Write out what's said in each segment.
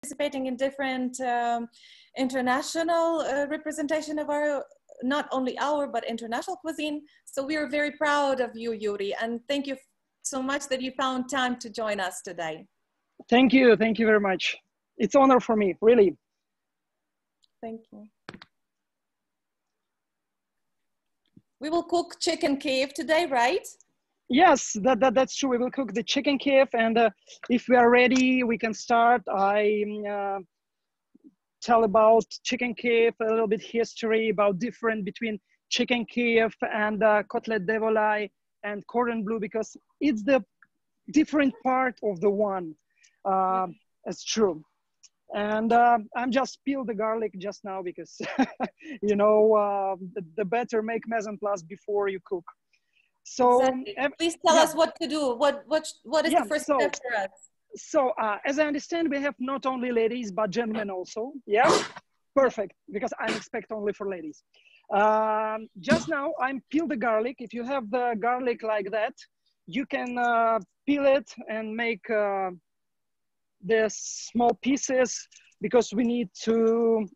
participating in different international representation of our, not only our, but international cuisine. So we are very proud of you, Yuri, and thank you so much that you found time to join us today. Thank you very much. It's an honor for me, really. Thank you. We will cook chicken Kyiv today, right? Yes, that's true. We will cook the chicken Kyiv, and if we are ready, we can start. I tell about chicken Kyiv, a little bit history about difference between chicken Kyiv and cotlet de volaille and cordon bleu, because it's the different part of the one. It's true. And I'm just peel the garlic just now because, you know, the better make mise en place before you cook. So exactly. Please tell us what to do. What is the first step for us? So as I understand, we have not only ladies, but gentlemen also. Yeah, perfect, because I expect only for ladies. Just now I'm peel the garlic. If you have the garlic like that, you can peel it and make the small pieces, because we need to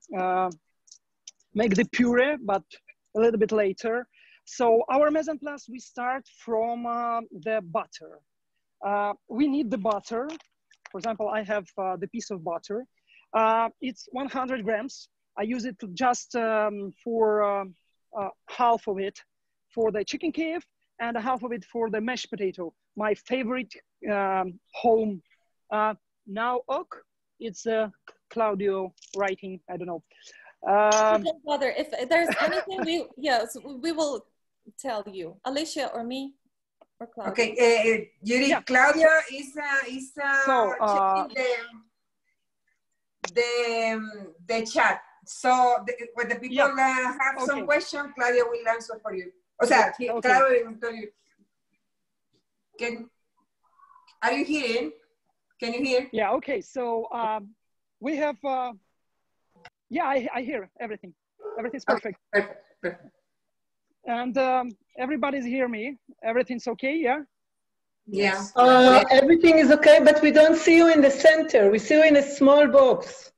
make the puree, but a little bit later. So our mise en place, we start from the butter. We need the butter. For example, I have the piece of butter. It's 100 grams. I use it just for half of it for the chicken Kyiv and half of it for the mashed potato. My favorite home now oak. It's Claudio writing. I don't know. Don't bother. If there's anything, we will tell you, Alicia or me or Claudia. Okay, Yuri, yeah. Claudia is checking the chat. So when the people have some questions, Claudia will answer for you. O sea, Claudia will tell you. Are you hearing? Can you hear? Yeah. Okay. So we have. Yeah, I hear everything. Everything's perfect. Perfect. And everybody's hear me. Everything's okay, yeah? Yeah. Everything is okay, but we don't see you in the center. We see you in a small box.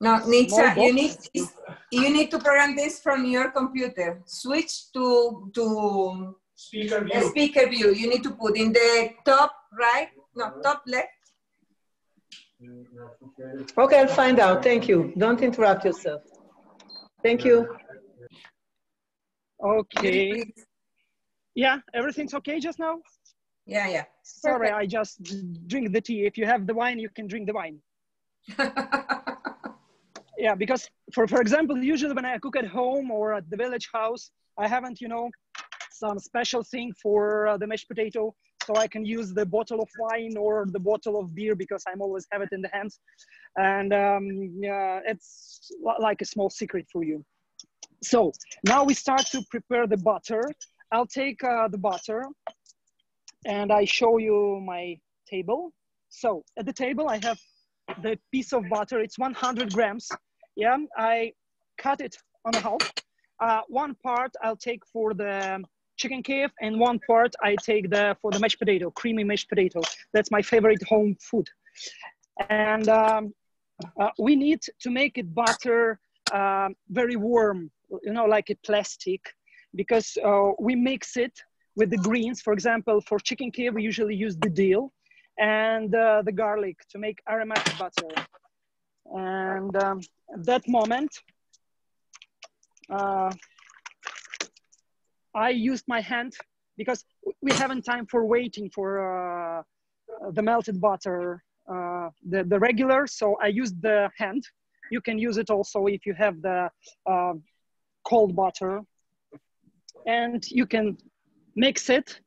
No, Nitsa, you need to program this from your computer. Switch to speaker view. Speaker view. You need to put in the top right, no, top left. Okay, I'll find out. Thank you. Don't interrupt yourself. Thank you. Okay. Yeah, everything's okay just now? Yeah. Sorry, I just drink the tea. If you have the wine, you can drink the wine. Yeah, because for example, usually when I cook at home or at the village house, I haven't, you know, some special thing for the mashed potato. So I can use the bottle of wine or the bottle of beer because I'm always have it in the hands. And yeah, it's like a small secret for you. So now we start to prepare the butter. I'll take the butter and I show you my table. So at the table, I have the piece of butter. It's 100 grams. Yeah, I cut it on a half. One part I'll take for the chicken Kyiv, and one part I take for the mashed potato, creamy mashed potato. That's my favorite home food. And we need to make it butter very warm, you know, like a plastic, because we mix it with the greens. For example, for chicken Kyiv, we usually use the dill and the garlic to make aromatic butter. And at that moment, I used my hand because we haven't time for waiting for the melted butter, the regular. So I used the hand. You can use it also if you have the cold butter. And you can mix it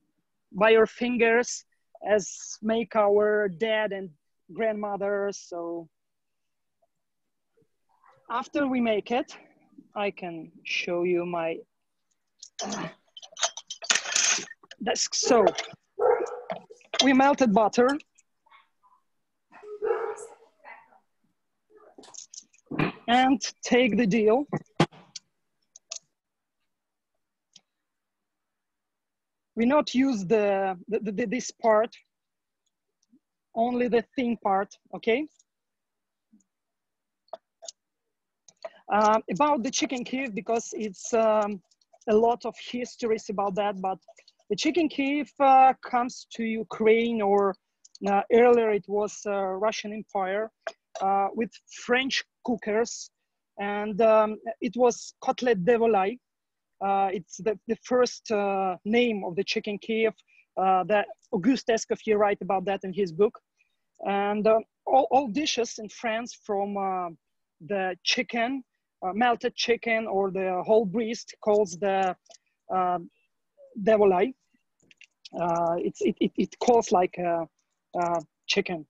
by your fingers as make our dad and grandmothers. So after we make it, I can show you my desk. So we melted butter. And take the dill. We not use this part, only the thin part, okay? About the chicken Kyiv, because it's a lot of histories about that, but the chicken Kyiv comes to Ukraine, or earlier it was Russian Empire, with French cookers, and it was Côtelette de Volaille. It's the first name of the chicken Kyiv. That Auguste Escoffier write about that in his book. And all dishes in France from the chicken, melted chicken, or the whole breast, calls the de volaille. It calls like chicken.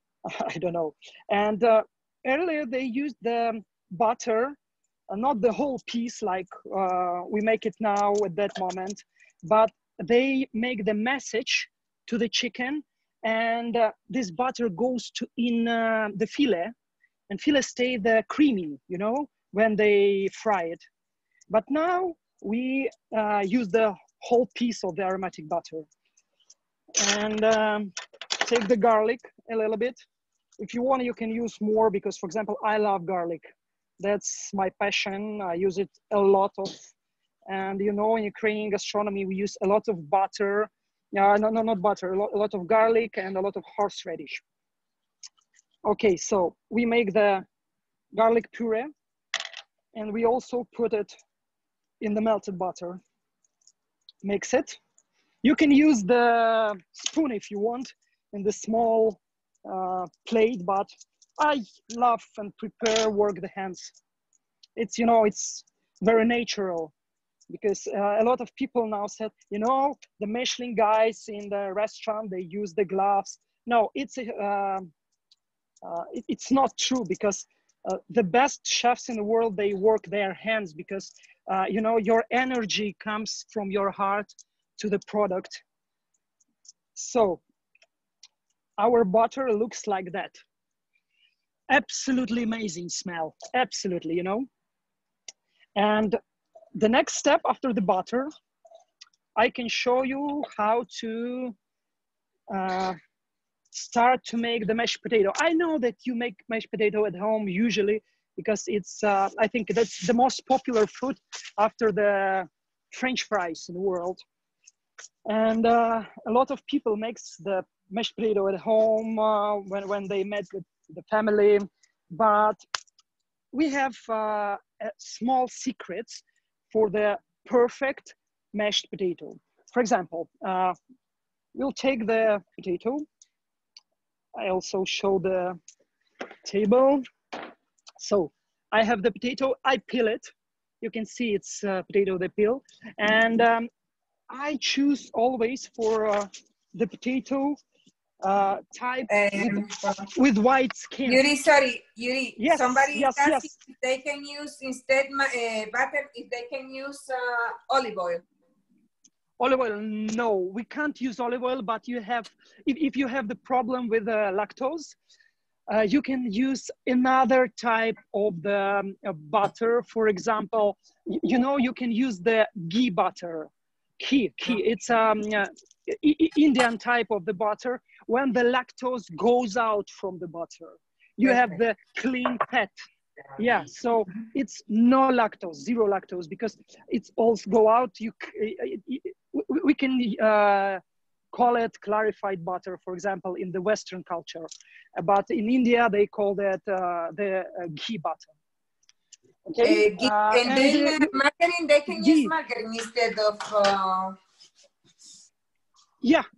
I don't know. And earlier they used the butter, not the whole piece like we make it now at that moment, but they make the message to the chicken, and this butter goes to in the fillet, and fillet stay the creamy, you know, when they fry it. But now we use the whole piece of the aromatic butter. And take the garlic a little bit. If you want, you can use more, because, for example, I love garlic. That's my passion. I use it a lot of, and you know, in Ukrainian gastronomy, we use a lot of butter. No, not butter, a lot of garlic and a lot of horseradish. Okay, so we make the garlic puree, and we also put it in the melted butter. Mix it. You can use the spoon if you want in the small plate, but I love and work the hands. It's, you know, it's very natural, because a lot of people now said, you know, the Michelin guys in the restaurant, they use the gloves. No, it's not true, because the best chefs in the world, they work their hands, because you know, your energy comes from your heart to the product. So our butter looks like that. Absolutely amazing smell, absolutely, you know. And the next step after the butter, I can show you how to start to make the mashed potato. I know that you make mashed potato at home usually, because it's, I think that's the most popular food after the French fries in the world. And a lot of people makes the mashed potato at home when they met with the family. But we have small secrets for the perfect mashed potato. For example, we'll take the potato. I also show the table. So I have the potato, I peel it. You can see it's potato they peel. And I choose always for the potato type with white skin. Yuri, sorry, Yuri, yes, somebody yes, asking yes. if they can use instead butter, if they can use olive oil. Olive oil, no, we can't use olive oil, but you have, if you have the problem with lactose, you can use another type of the butter. For example, you know, you can use the ghee butter. Ghee, it's Indian type of the butter. When the lactose goes out from the butter, you have the clean fat. Yeah, so it's no lactose, zero lactose, because it's also go out. We can call it clarified butter, for example, in the Western culture, but in India they call that the ghee butter. Okay. And then margarine, they can use margarine instead of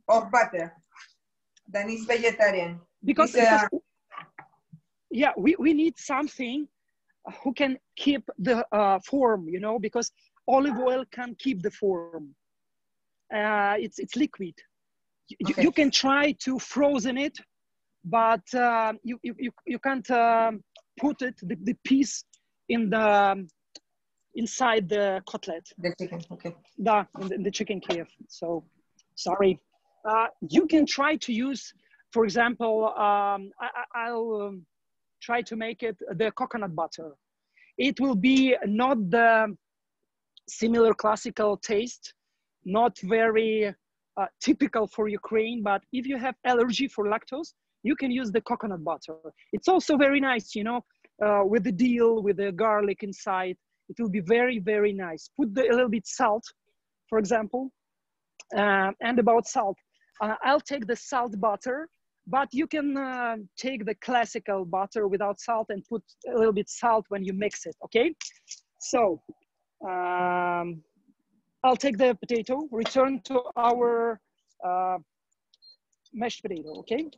of butter. That is vegetarian. Because yeah, we need something who can keep the form, you know, because olive oil can keep the form. It's liquid. You can try to frozen it, but you can't put it the piece in the inside the cutlet. The chicken, okay. In the chicken Kyiv. So sorry. You can try to use, for example, I'll try to make it the coconut butter. It will be not the similar classical taste, not very typical for Ukraine, but if you have allergy for lactose, you can use the coconut butter. It's also very nice, you know, with the dill, with the garlic inside. It will be very, very nice. Put a little bit salt, for example. And about salt, I'll take the salt butter, but you can take the classical butter without salt and put a little bit salt when you mix it, okay? So I'll take the potato, return to our mashed potato, okay?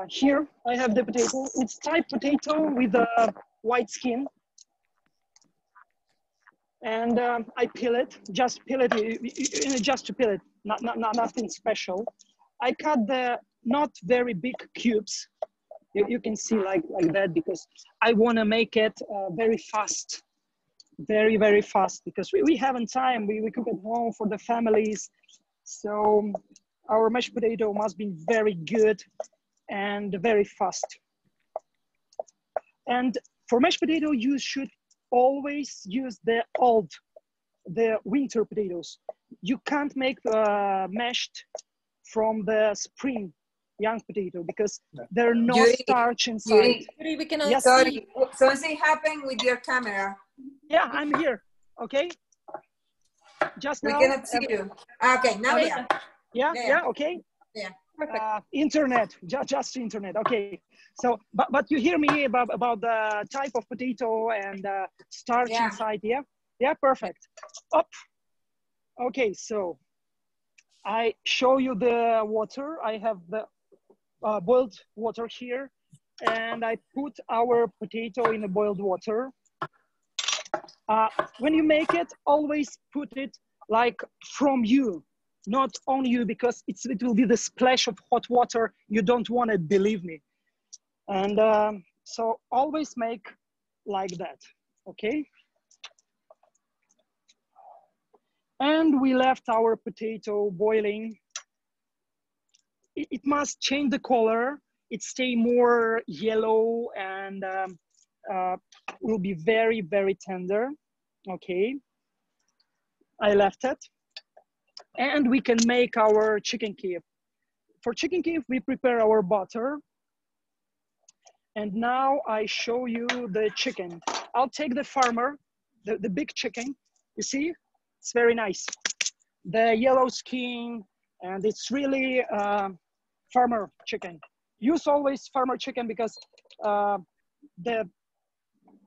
Here I have the potato. It's type potato with a white skin. And I peel it, just peel it, just to peel it, nothing special. I cut the not very big cubes. You can see like that, because I want to make it very fast, very, very fast, because we haven't time. We cook at home for the families. So our mashed potato must be very good and very fast. And for mashed potato, you should always use the winter potatoes. You can't make mashed from the spring young potato, because there are no starch inside. We cannot yes. Sorry, something happened with your camera. Yeah, I'm here, okay? Just we now. We cannot see you. Okay, now we are. Yeah, okay? Yeah. Internet, just internet, okay. So, but you hear me about the type of potato and starch inside, yeah? Yeah, perfect. Up. Okay, so I show you the water. I have the boiled water here, and I put our potato in the boiled water. When you make it, always put it like from you, not on you, because it will be the splash of hot water. You don't want it, believe me. And so always make like that, okay? And we left our potato boiling. It must change the color. It stay more yellow and will be very, very tender, okay? I left it. And we can make our chicken Kyiv. For chicken Kyiv, we prepare our butter. And now I show you the chicken. I'll take the farmer, the big chicken. You see, it's very nice. The yellow skin, and it's really farmer chicken. Use always farmer chicken, because the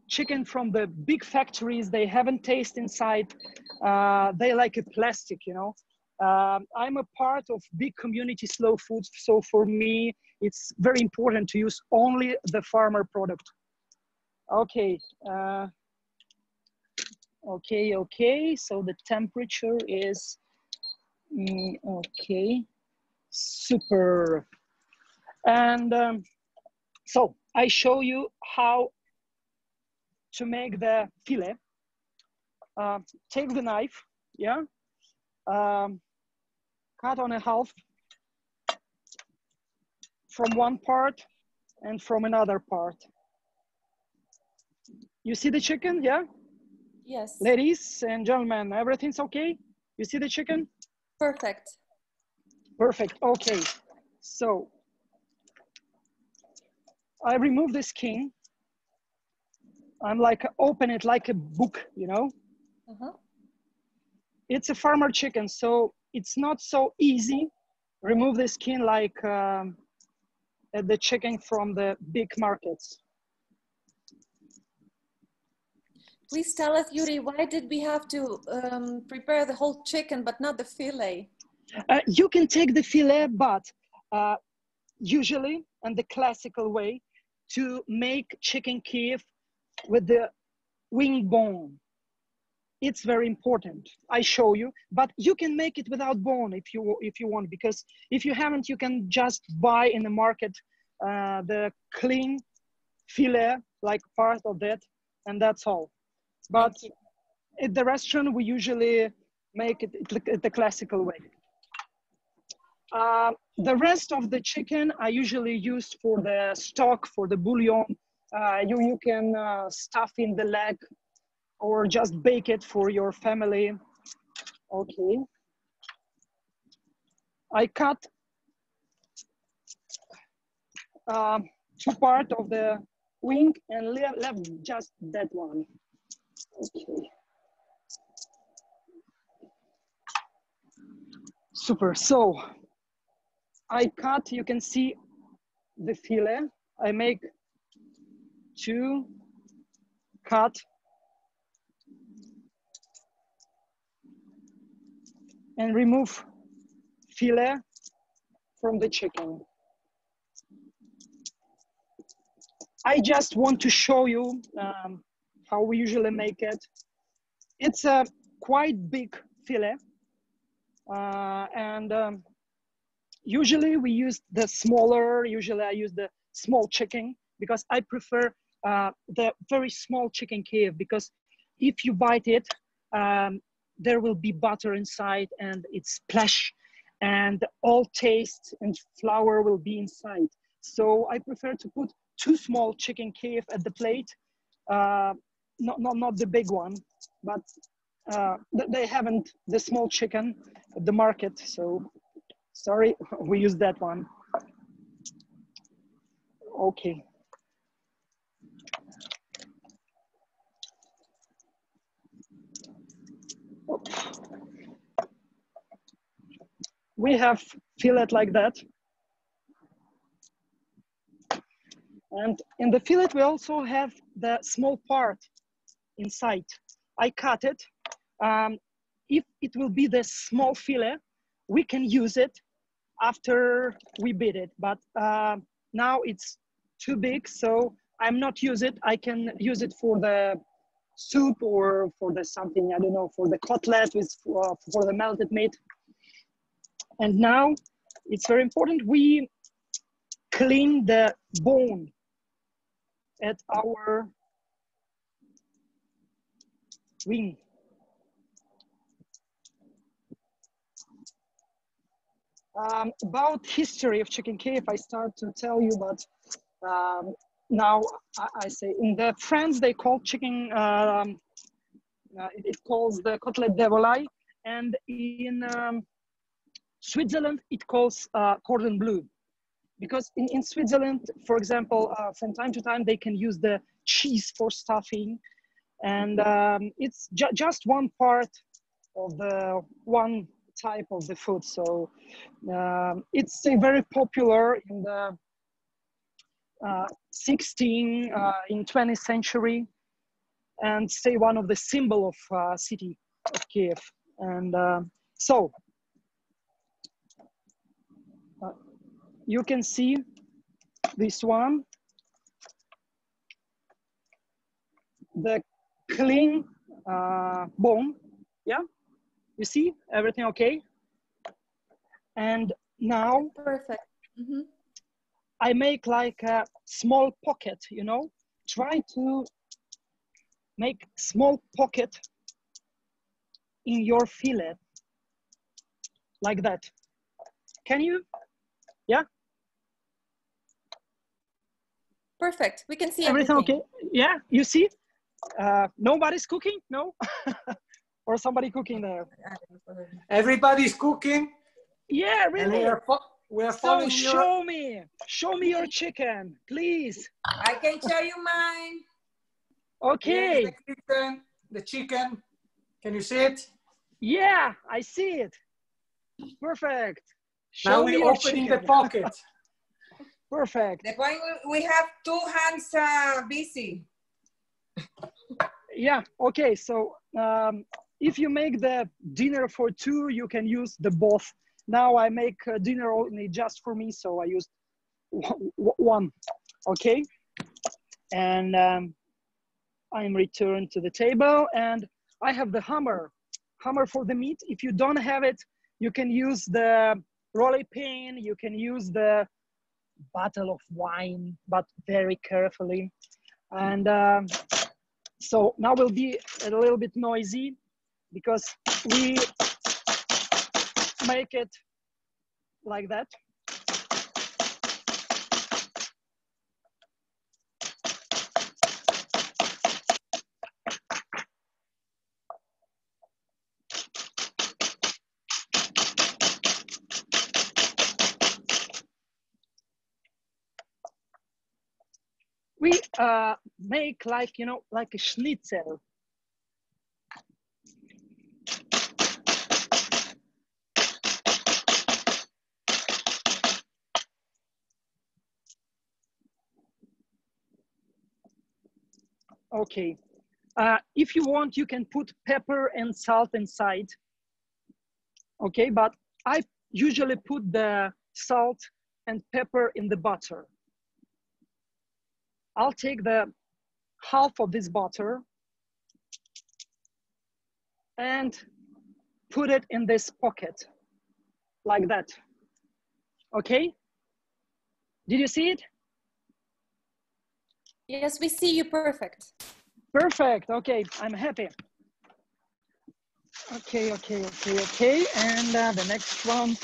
chicken from the big factories, they haven't taste inside. They like a plastic, you know. I'm a part of big community slow foods, so for me, it's very important to use only the farmer product. Okay, okay, so the temperature is, okay, super. And so I show you how to make the fillet. Take the knife, yeah, cut on a half from one part and from another part. You see the chicken, yeah? Yes. Ladies and gentlemen, everything's okay? You see the chicken? Perfect. Perfect, okay. So I remove the skin. I'm like, open it like a book, you know? It's a farmer chicken, so it's not so easy. Remove the skin like the chicken from the big markets. Please tell us, Yuri, why did we have to prepare the whole chicken, but not the fillet? You can take the fillet, but usually, and the classical way, to make chicken Kyiv with the wing bone. It's very important. I show you, but you can make it without bone if you want, because if you haven't, you can just buy in the market the clean fillet, like part of that, and that's all. But at the restaurant, we usually make it the classical way. The rest of the chicken I usually use for the stock, for the bouillon. You can stuff in the leg or just bake it for your family. Okay. I cut two parts of the wing and left just that one. Okay. Super. So I cut, you can see the fillet. I make 2 cut and remove fillet from the chicken. I just want to show you how we usually make it. It's a quite big fillet. Usually we use the smaller, usually I use the small chicken because I prefer the very small chicken Kyiv, because if you bite it, there will be butter inside and it's splash and all taste and flour will be inside. So I prefer to put 2 small chicken Kyiv at the plate, not the big one, but they haven't the small chicken at the market, so sorry, we use that one. Okay. We have fillet like that. And in the fillet, we also have the small part inside. I cut it. If it will be the small fillet, we can use it after we beat it. But now it's too big, so I'm not use it. I can use it for the soup or for the something, I don't know, for the cutlet with for the melted meat. And now it's very important. We clean the bone at our wing. About history of chicken Kyiv, I start to tell you, but now I say in the France they call chicken, it calls the côtelette de volaille, and in Switzerland it calls cordon bleu, because in Switzerland, for example, from time to time they can use the cheese for stuffing, and it's just one part of the one type of the food. So it's very popular in the in 20th century, and say one of the symbol of city of Kyiv. And so you can see this one, the clean bone. Yeah, you see everything okay? And now Perfect. Mm-hmm. I make like a small pocket, you know, try to make small pocket in your fillet like that. Can you? Yeah. Perfect. We can see everything. everything. Okay. Yeah. You see? Nobody's cooking? No? Or somebody cooking there? Everybody's cooking. Yeah, really. And we are following show me your chicken, please. I can show you mine. Okay. The chicken. Can you see it? Yeah, I see it. Perfect. Now we're opening the pocket. Perfect. The point we have 2 hands busy. Yeah. Okay. So if you make the dinner for 2, you can use the both. Now I make dinner only just for me, so I use one. Okay. And I'm returned to the table, and I have the hammer for the meat. If you don't have it, you can use the rolling pin. You can use the bottle of wine, but very carefully. And so now will be a little bit noisy because we make it like that. We make like, you know, like a schnitzel. Okay, if you want, you can put pepper and salt inside. Okay, but I usually put the salt and pepper in the butter. I'll take the half of this butter and put it in this pocket, like that. Okay? Did you see it? Yes, we see you perfect. Perfect, okay, I'm happy. Okay, and the next one.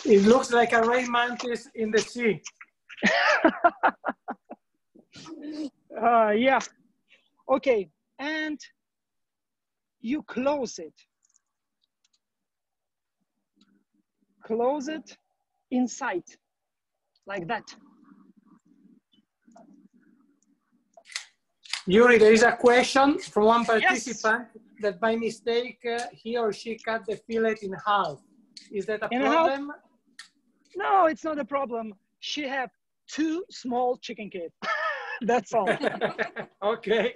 It looks like a rain mantis in the sea. Yeah, okay, and you close it. Close it inside, like that. Yuri, there is a question from one participant that by mistake he or she cut the fillet in half. Is that a problem? No, it's not a problem. She had 2 small chicken Kyiv. That's all. Okay.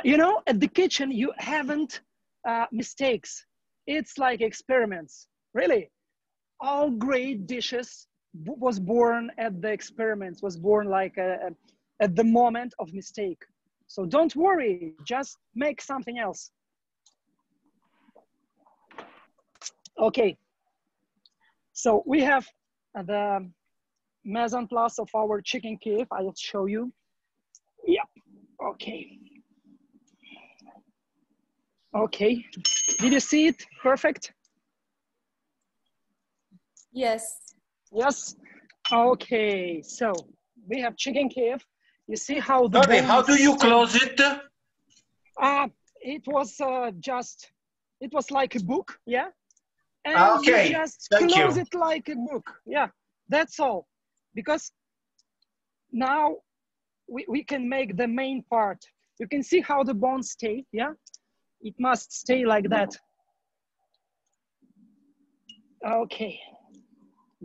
You know, at the kitchen, you haven't mistakes. It's like experiments. Really, all great dishes was born at the experiments, was born like at the moment of mistake. So don't worry, just make something else. Okay, so we have the mise en place of our chicken Kyiv. I'll show you. Yep, okay. Okay, did you see it? Perfect? Yes. Yes, okay, so we have chicken Kyiv. You see how the how do you close it? It was it was like a book, yeah? And okay, you just thank close you. it like a book, yeah, that's all. Because now we can make the main part. You can see how the bones stay, yeah? It must stay like that. Okay,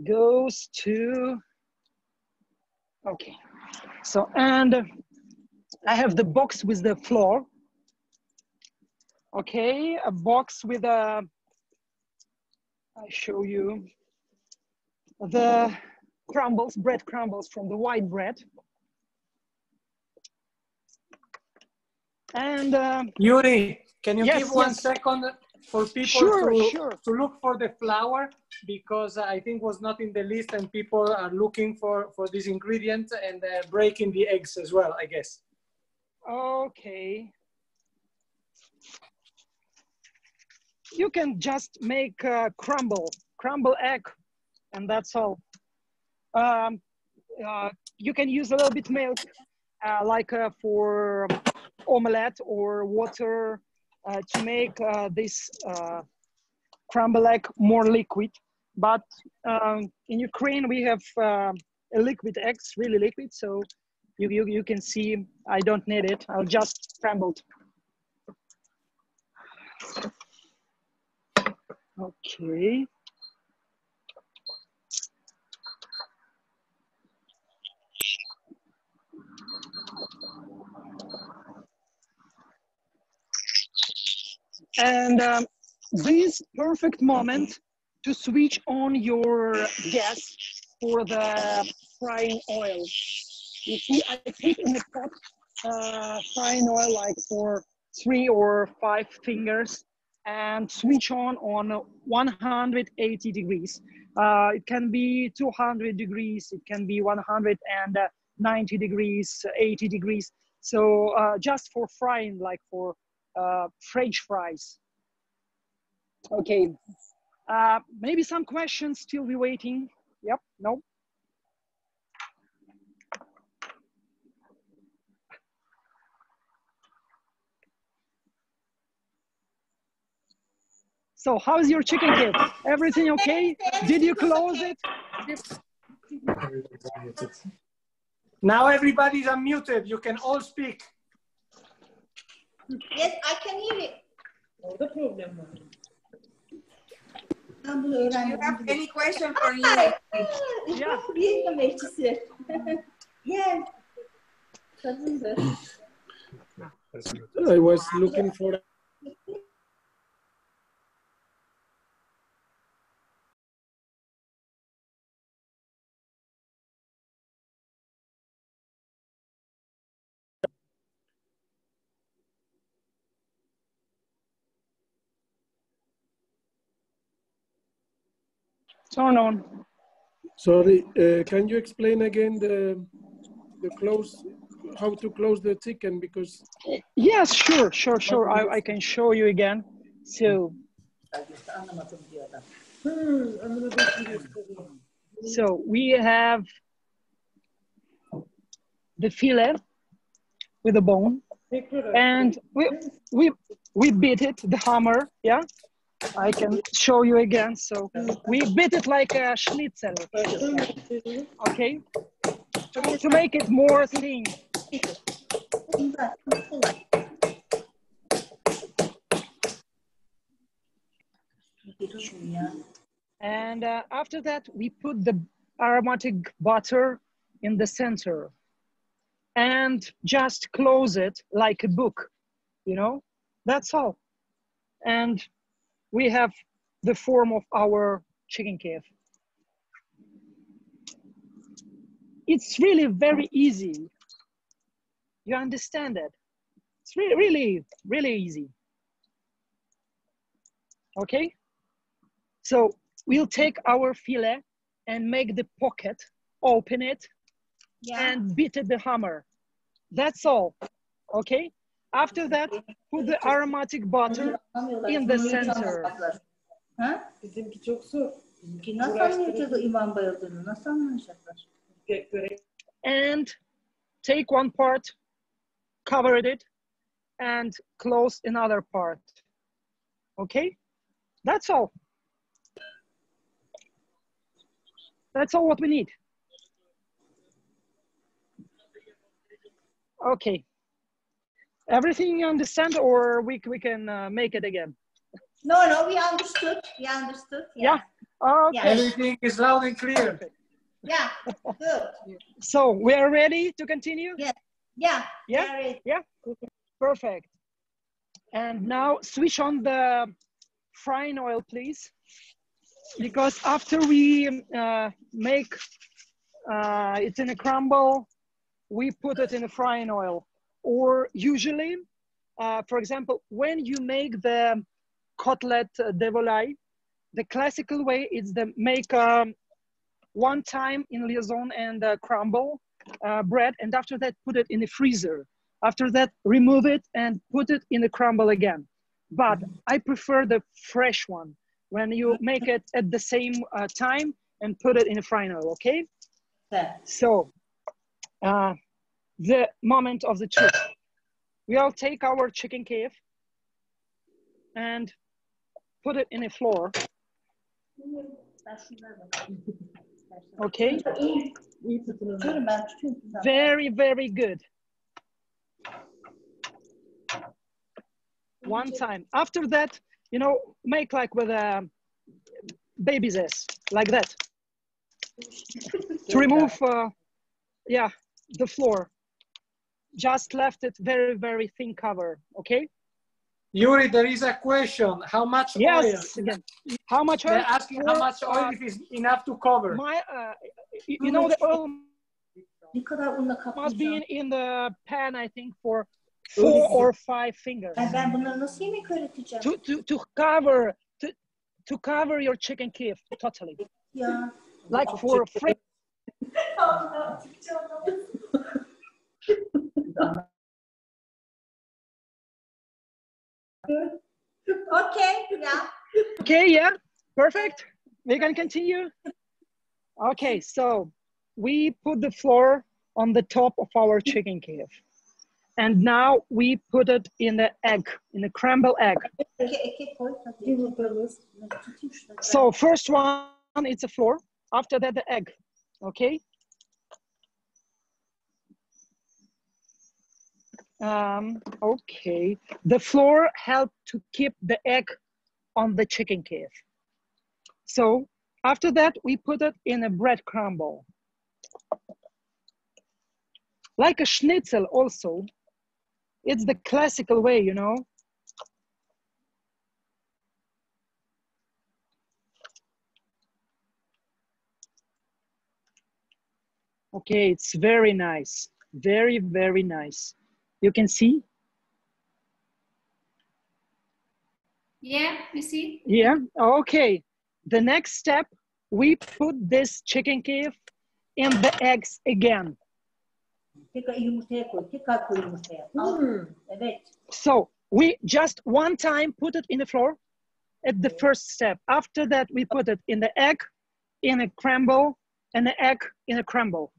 goes to, okay. So, and I have the box with the flour. Okay, a box with a, I show you the crumbles, bread crumbles from the white bread. And Yuri, can you yes, give 1 second for people to look for the flour? Because I think was not in the list and people are looking for this ingredient and breaking the eggs as well, I guess. Okay. You can just make crumble egg, and that's all. You can use a little bit milk, like for omelette or water to make this crumble egg more liquid. But in Ukraine, we have a liquid eggs, really liquid. So you can see I don't need it. I'll just scrambled. Okay. And this perfect moment to switch on your gas for the frying oil. You see, I put in the pot frying oil like for 3 or 5 fingers and switch on 180 degrees. It can be 200 degrees, it can be 190 degrees, 80 degrees. So just for frying, like for French fries. Okay, maybe some questions, still be waiting. Yep, no? So how's your chicken Kyiv? Everything okay? Did you close it? Now everybody's unmuted. You can all speak. Yes, I can hear it. Orada problem var. Do you have any question for you? Yeah. Yes. I was looking for. Turn on. Sorry, can you explain again the close, how to close the chicken? Because Yes, sure. I can show you again. So we have the fillet with the bone, and we beat it, the hammer. Yeah, I can show you again. So we beat it like a schnitzel. Okay, to make it more thin. And after that, we put the aromatic butter in the center and just close it like a book, you know, that's all. And we have the form of our chicken Kyiv. It's really very easy. You understand it? It's really easy. Okay? So we'll take our fillet and make the pocket, open it, and beat it the hammer. That's all. Okay? After that, put the aromatic butter in the center. bizimki çok zor. And take one part, cover it, and close another part. Okay? That's all. That's all what we need. Okay. Everything you understand, or we can make it again? No, we understood. We understood. Yeah. Okay. Yeah. Everything is loud and clear. Yeah, good. So we are ready to continue? Yeah. Yeah. Perfect. And now switch on the frying oil, please. Because after we make it in a crumble, we put it in a frying oil. Or usually, for example, when you make the cutlet de volaille, the classical way is to make one time in liaison and crumble bread, and after that put it in the freezer. After that, remove it and put it in the crumble again. But I prefer the fresh one, when you make it at the same time and put it in a frying oil, okay? Yeah. So, the moment of the truth. We'll take our chicken Kyiv and put it in a flour. Okay? Very good. One time. After that, you know, make like with a baby's ass, like that. To remove, the flour. Just left it very thin cover, okay? Yuri, there is a question. How much oil? Again. How much oil? They're asking how much oil is enough to cover. You know, the oil must be in the pan, I think, for 4 or 5 fingers. To cover your chicken Kyiv totally. Yeah. Like for free. Okay, yeah, perfect. We can continue. Okay, so we put the flour on the top of our chicken Kyiv. And now we put it in the egg, in the crumbled egg. So first one, it's a flour. After that, the egg, okay? Okay. The flour helped to keep the egg on the chicken Kyiv. So after that, we put it in a bread crumble. Like a schnitzel also. It's the classical way, you know. Okay, it's very nice. Very, very nice. You can see? Yeah, you see? Yeah, okay. The next step, we put this chicken Kyiv in the eggs again. So we just one time put it in the flour at the first step. After that, we put it in the egg, in a crumble, and the egg in a crumble.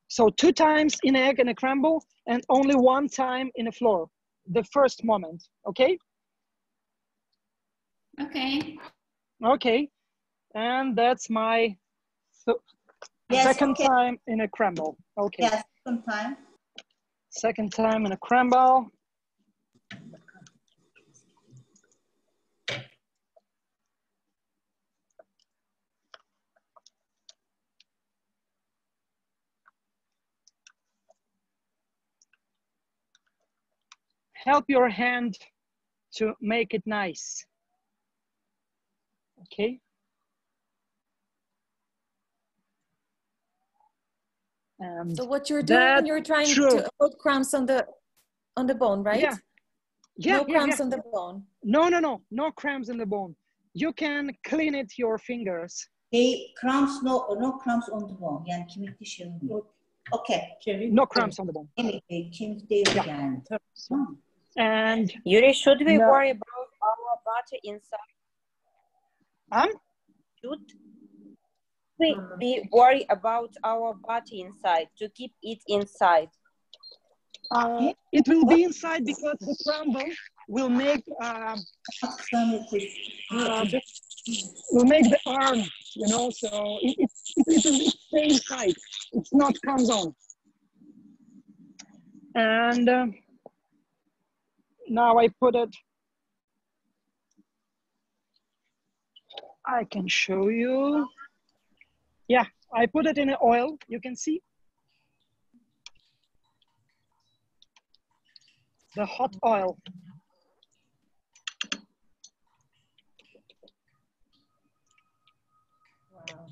So 2 times in an egg and a crumble, and only 1 time in the flour, the first moment, okay? Okay. Okay, and that's my second time in a crumble. Okay. Yes, second time. Second time in a crumble. Help your hand to make it nice. Okay. And so what you're doing, you're trying to avoid crumbs on the bone, right? Yeah. Yeah, no crumbs on the bone. No crumbs on the bone. You can clean it your fingers. Crumbs, no crumbs on the bone. Yani kemikli şey olmuyor. Okay. No crumbs on the bone. Kemik değil yani. And Yuri, should we worry about our butter inside? Should we be worried about our butter inside to keep it inside? It will be inside because the crumble will make the arm, you know, so it will stay inside. It's not comes on. And now I put it, I can show you. Yeah, I put it in the oil, you can see. The hot oil. Wow.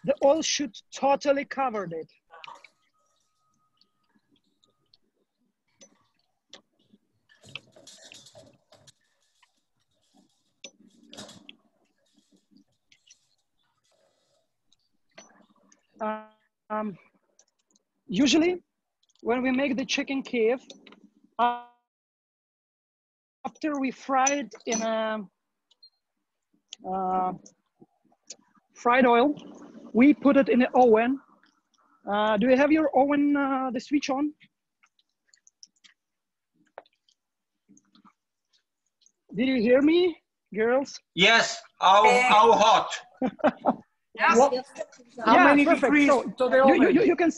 The oil should totally cover it. Usually, when we make the chicken Kyiv, after we fry it in a fried oil, we put it in the oven. Do you have your oven, the switch on? Did you hear me, girls? Yes, how hot? How many degrees to the oven? You can,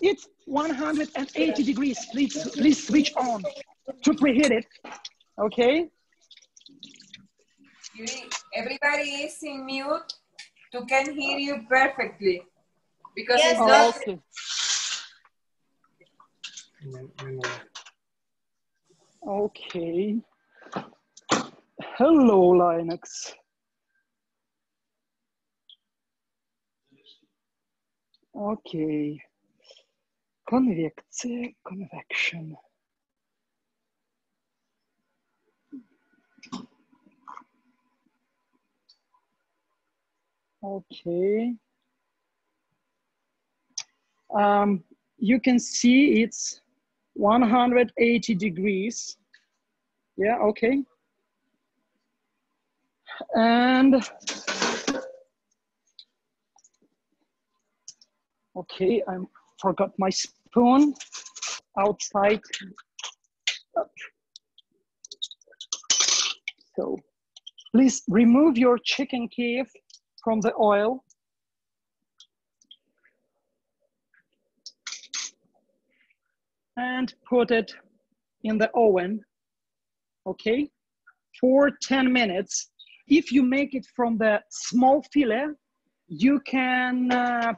it's 180 degrees. Please switch on to preheat it. Okay. Everybody is in mute to can hear you perfectly because it's not. Okay. Hello, Linux. Okay. Convection. Okay. You can see it's 180 degrees. Yeah, okay. And okay, I forgot my spoon outside. So please remove your chicken Kyiv from the oil. and put it in the oven, okay, for 10 minutes. If you make it from the small fillet, you can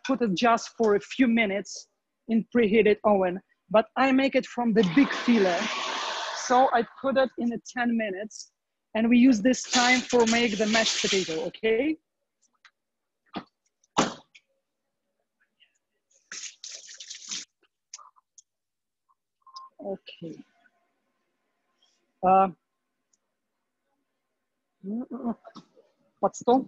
put it just for a few minutes in preheated oven, but I make it from the big fillet. So I put it in the 10 minutes and we use this time for make the mashed potato, okay? Okay. What's that?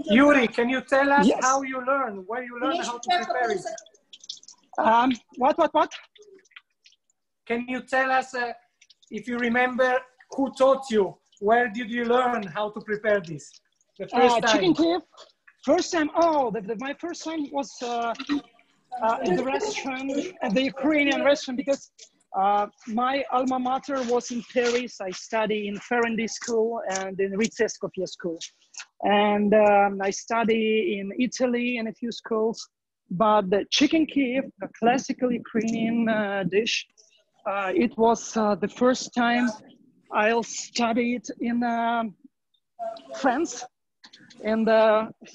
Yuri, can you tell us Yes. how you learn, where you learn how to prepare it? What? Can you tell us, if you remember, who taught you? Where did you learn how to prepare this? The first time. Chicken Kyiv. First time, my first time was at the restaurant, at the Ukrainian restaurant, because my alma mater was in Paris. I studied in Ferrandi school and in Ritseskoye school. And I study in Italy in a few schools. But the chicken Kyiv, a classical Ukrainian dish, it was the first time I studied in France. In the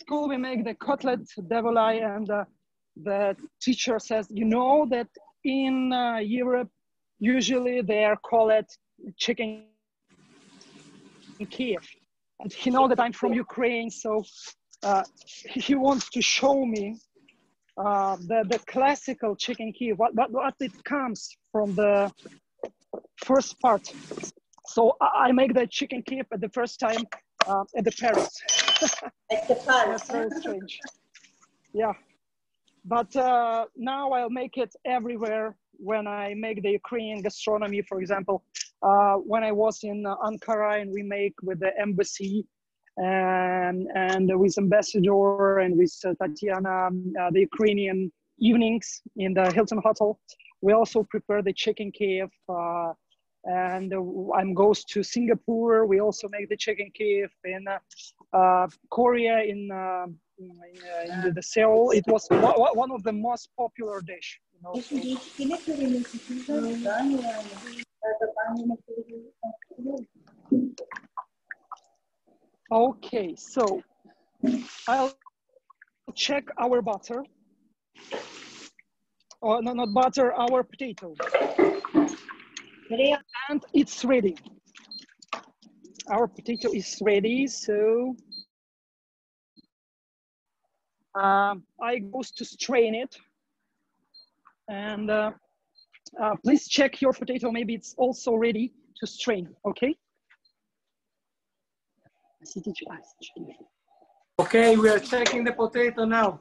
school, we make the cutlet de volaille, and the teacher says, you know that in Europe, usually they are called chicken Kyiv. And he knows that I'm from Ukraine, so he wants to show me the classical chicken Kyiv, what it comes from the first part. So I make the chicken Kyiv at the first time at the Paris. At the Paris. That's very strange. Yeah, but now I'll make it everywhere when I make the Ukrainian gastronomy. For example, when I was in Ankara and we make with the embassy and with ambassador and with Tatiana, the Ukrainian evenings in the Hilton Hotel, we also prepare the chicken Kyiv. And I'm goes to Singapore. We also make the chicken Kyiv in Korea, in the Seoul. It was one of the most popular dish. You know, okay, so I'll check our butter. Oh, no, not butter, our potato. And it's ready. Our potato is ready, so I goes to strain it. And please check your potato, maybe it's also ready to strain, okay? Okay, we are checking the potato now.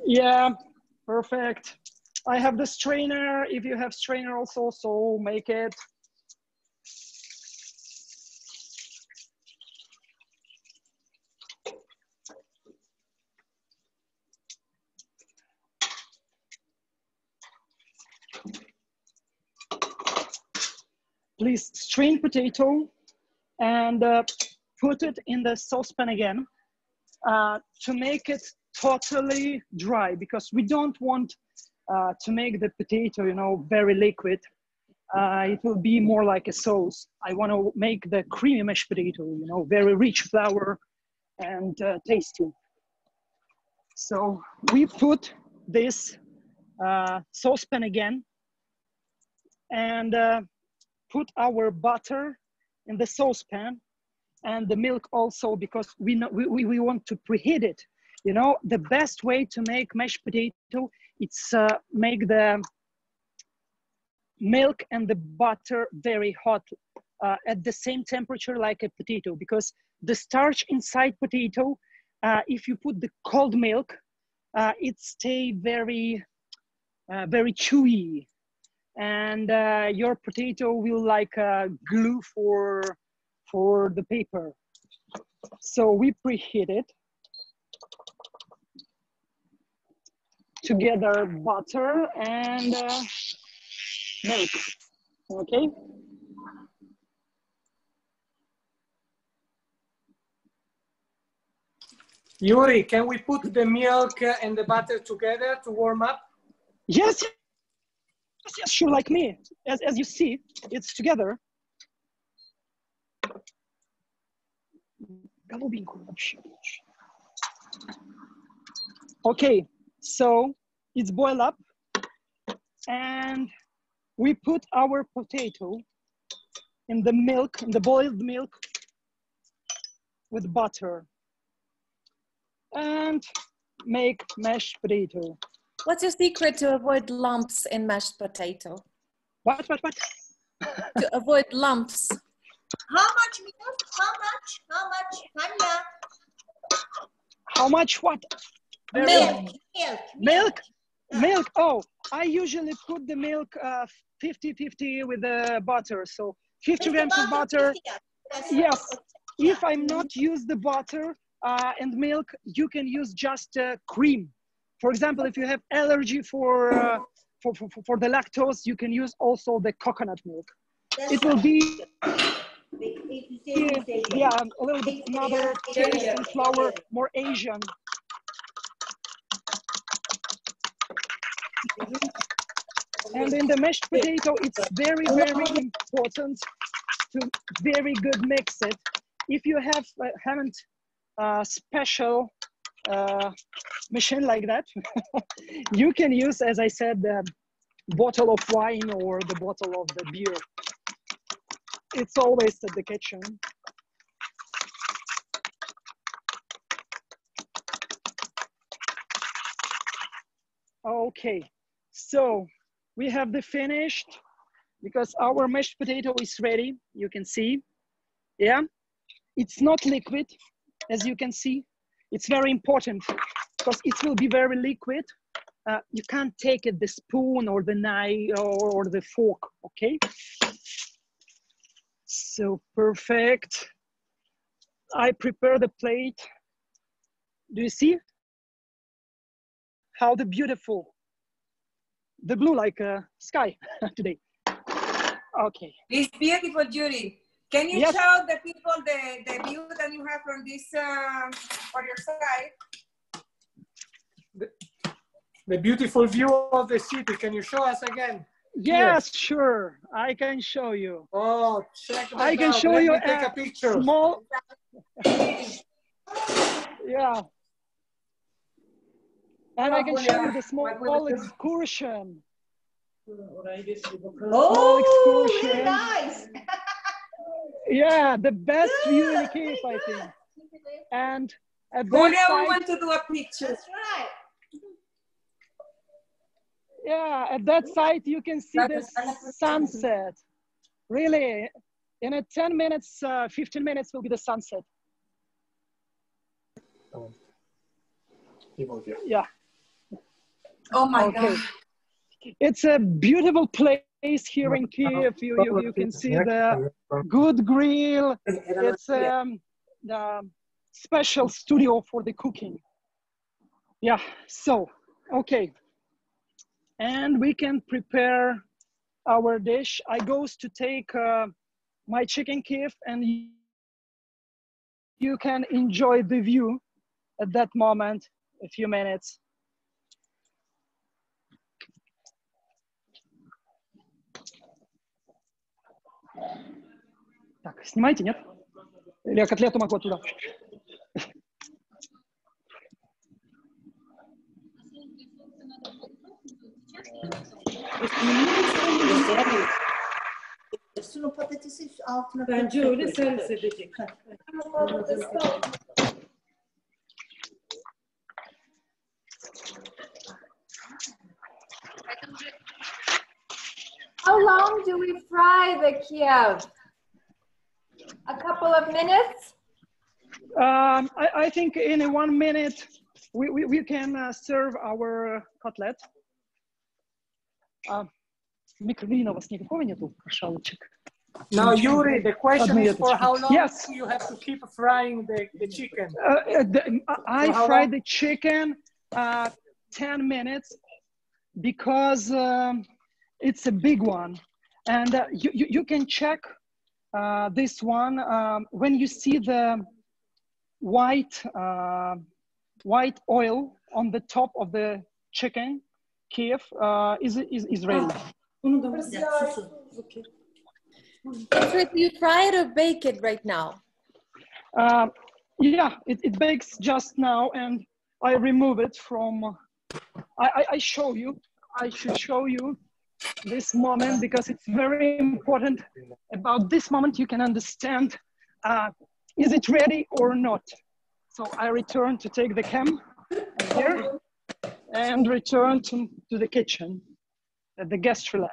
Yeah, perfect. I have the strainer. If you have strainer also, so make it. Please strain potato and put it in the saucepan again to make it totally dry, because we don't want to make the potato, you know, very liquid. It will be more like a sauce. I want to make the creamy mashed potato, you know, very rich flour and tasty. So we put this saucepan again and put our butter in the saucepan and the milk also, because we want to preheat it. You know, the best way to make mashed potato, it's make the milk and the butter very hot at the same temperature like a potato, because the starch inside potato, if you put the cold milk, it stay very chewy, and your potato will like glue for the paper. So we preheat it. Together butter and milk, okay? Yuri, can we put the milk and the butter together to warm up? Yes, yes, sure, like me. As you see, it's together. Okay, so it's boiled up and we put our potato in the milk, in the boiled milk with butter and make mashed potato. What's your secret to avoid lumps in mashed potato? What? To avoid lumps. How much milk? How much? Tanya? How much what? Milk. Oh, I usually put the milk 50-50 with the butter. So 50 grams of butter. Yes. If I'm not use the butter and milk, you can use just cream. For example, if you have allergy for the lactose, you can use also the coconut milk. It will be a little bit another taste and flour, more Asian. And in the mashed potato, it's very, very important to very good mix it. If you haven't special machine like that, you can use, as I said, the bottle of wine or the bottle of the beer. It's always at the kitchen. Okay, so we have the finished, because our mashed potato is ready, you can see. Yeah, it's not liquid, as you can see. It's very important because it will be very liquid. You can't take it the spoon or the knife or the fork, okay? So perfect. I prepare the plate. Do you see how the beautiful, the blue like sky today? Okay. It's beautiful, Yuri. Can you show the people the view that you have from this on your side? The beautiful view of the city. Can you show us again? Yes, sure. I can show you. Oh, check that I can out. show Let you me take a picture. Small. Yeah. And I can show you the small excursion. Oh, excursion. really nice. Yeah, the best view in Kyiv, I think. And at that Julia, side, we want to do a picture. That's right. yeah, at that side you can see the sunset. Really, in a 10 minutes, 15 minutes will be the sunset. Yeah. Oh my God. It's a beautiful place here in Kyiv. You can see the good grill. It's the special studio for the cooking. Yeah, so, okay. And we can prepare our dish. I goes to take my chicken Kyiv and you can enjoy the view at that moment, a few minutes. Так, снимайте, нет? Или я котлету могу оттуда? Sunum patatesi altına Bence öyle servis edecek. How long do we fry the Kyiv? A couple of minutes? I think in 1 minute we can serve our cutlet. Микроволнового вас никакого нету, шалочек? Now, Yuri, the question is for how long you have to keep frying the chicken? I fry the chicken 10 minutes because it's a big one. And you can check this one when you see the white white oil on the top of the chicken Kyiv is ready. Do you try to bake it right now? Yeah, it bakes just now, and I remove it from. I should show you this moment because it's very important. About this moment, you can understand. Is it ready or not? So I return to take the cam here and return to the kitchen at the gastro lab.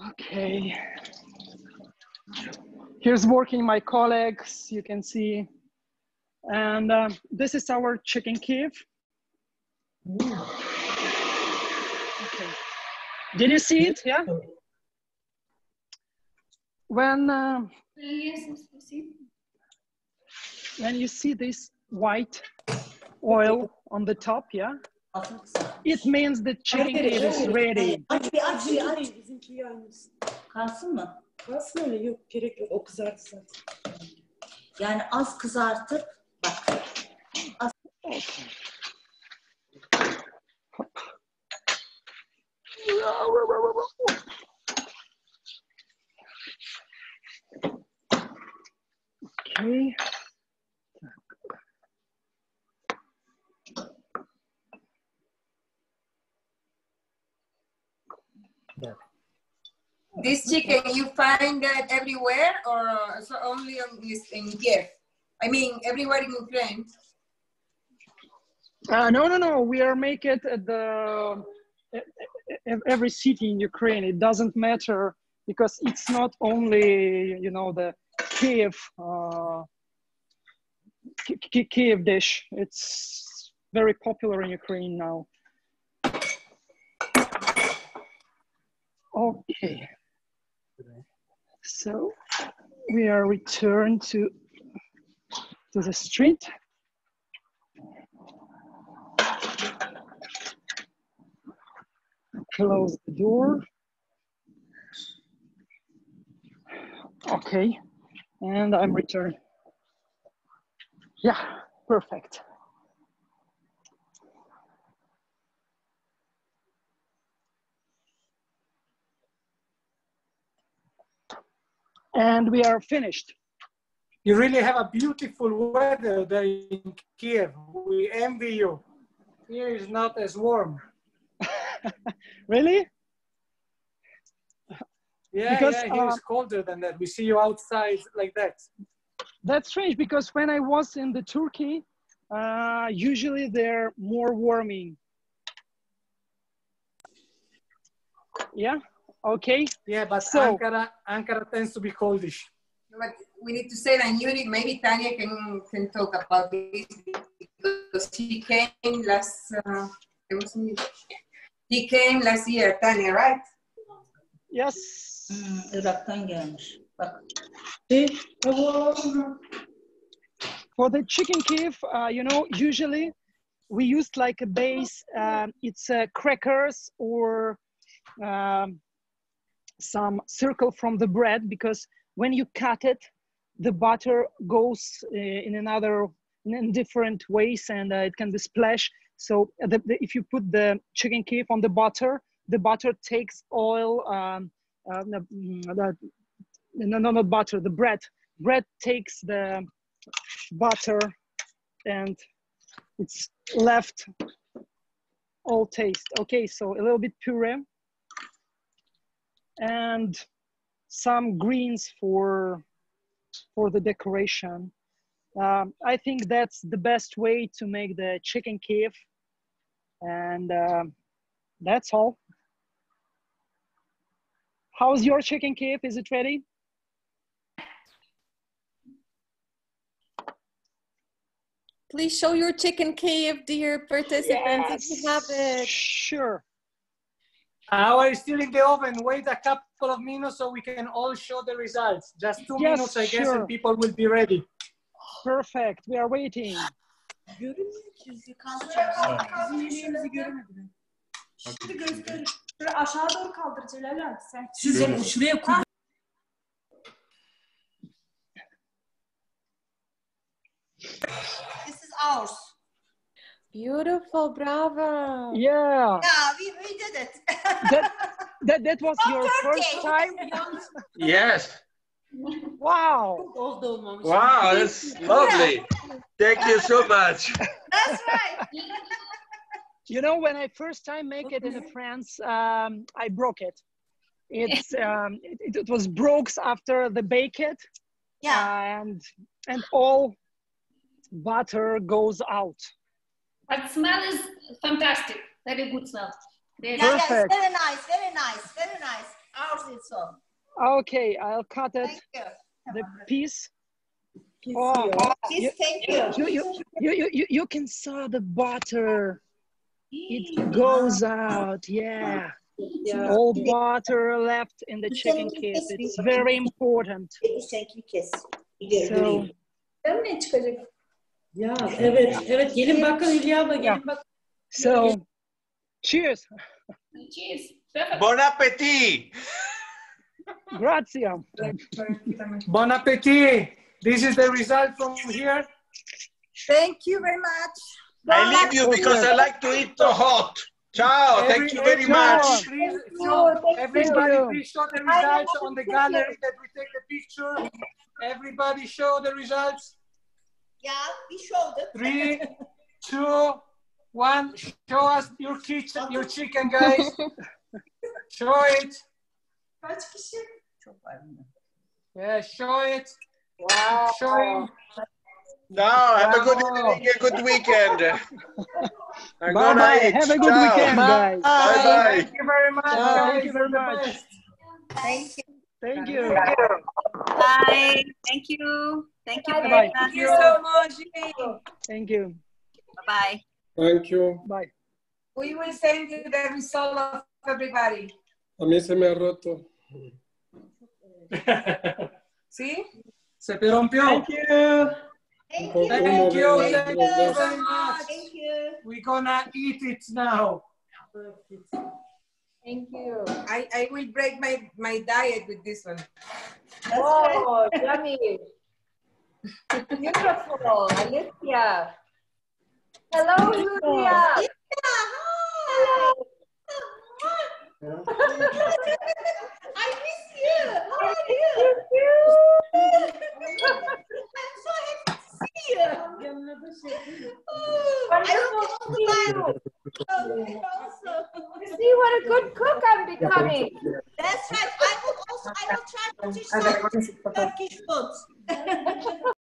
Okay. Here's working my colleagues, you can see. And this is our chicken Kyiv. Okay. Did you see it? Yeah? When you see this white oil on the top, yeah, it means the chicken Kyiv is ready. Kalsın mı? Kalsın öyle, yok gerek yok, o kızartı zaten. Yani az kızartıp bak. Az... Okay. This chicken, you find that everywhere or so only in Kiev? I mean, everywhere in Ukraine? No. We are making it at every city in Ukraine. It doesn't matter because it's not only, you know, the Kyiv dish. It's very popular in Ukraine now. Okay. So we are returned to the street. Close the door. Okay, and I'm returned. Yeah, perfect. And we are finished. You really have a beautiful weather there in Kiev. We envy you. Here is not as warm. Really? Yeah, because, here it's colder than that. We see you outside like that. That's strange because when I was in the Turkey, usually they're more warming. Yeah, okay. Yeah, but so, Ankara tends to be coldish. But we need to say that Yuri, maybe Tanya can talk about this because he came last year, Tanya, right? Yes. Irak'tan gelmiş. Bak. For the chicken Kyiv, you know, usually we used like a base. It's crackers or some circle from the bread, because when you cut it, the butter goes in different ways, and it can be splashed. So if you put the chicken Kyiv on the butter takes oil. Not butter. The bread takes the butter, and it's left all taste. Okay, so a little bit puree and some greens for the decoration. I think that's the best way to make the chicken Kyiv, and that's all. How's your chicken Kyiv? Is it ready? Please show your chicken Kyiv, dear participants, if you have it. Sure. We're still in the oven. Wait a couple of minutes so we can all show the results. Just 2 minutes, I guess, and people will be ready. Perfect. We are waiting. Aşağı doğru kaldır Celal abi sen. Şuraya koy. This is ours. Beautiful, bravo. Yeah. Yeah, we did it. That was your first time? Yes. Wow. Wow, that's lovely. Thank you so much. That's right. You know, when I first time make it in France, I broke it. It was broke after the bake it. Yeah. And all butter goes out. But smell is fantastic. Very good smell. Yeah, it's very nice, very nice, very nice. Ours is so. Okay, I'll cut it. Thank you. The piece. Thank you. You can saw the butter. It goes out. Yeah. All butter left in the chicken kyiv. It's very important. So. Ya evet gelin bakın Hülya abla gelin bakın. So, cheers. Cheers. Bon appetit. Grazie. Bon appetit. This is the result from here. Thank you very much. I leave you because I like to eat the hot. Ciao. Thank you very much. Everybody, please show the results on the gallery that we take the picture. Everybody show the results. Yeah, we showed it. 3, 2, 1. Show us your kitchen, your chicken, guys. Show it. Yeah, show it. Wow. Show him. Now, have a good weekend. Bye. Have a good weekend, guys. Bye. Thank you very much. Thank you very much. Thank you. Thank you. Bye. Thank you. Thank you. Bye. Thank you so much. Thank you. Bye. Thank you. Bye. We will send you the result of everybody. A mí se me ha roto. ¿Sí? Se te rompió. Thank you. Thank you very much. Thank you. We're gonna eat it now. Thank you. I will break my diet with this one. Oh, yummy. Beautiful, Alicia. Hello, Julia. Hi. I miss you. How are you? I'm so happy to see you. You see what a good cook I'm becoming. That's right. I will try to teach some Turkish food.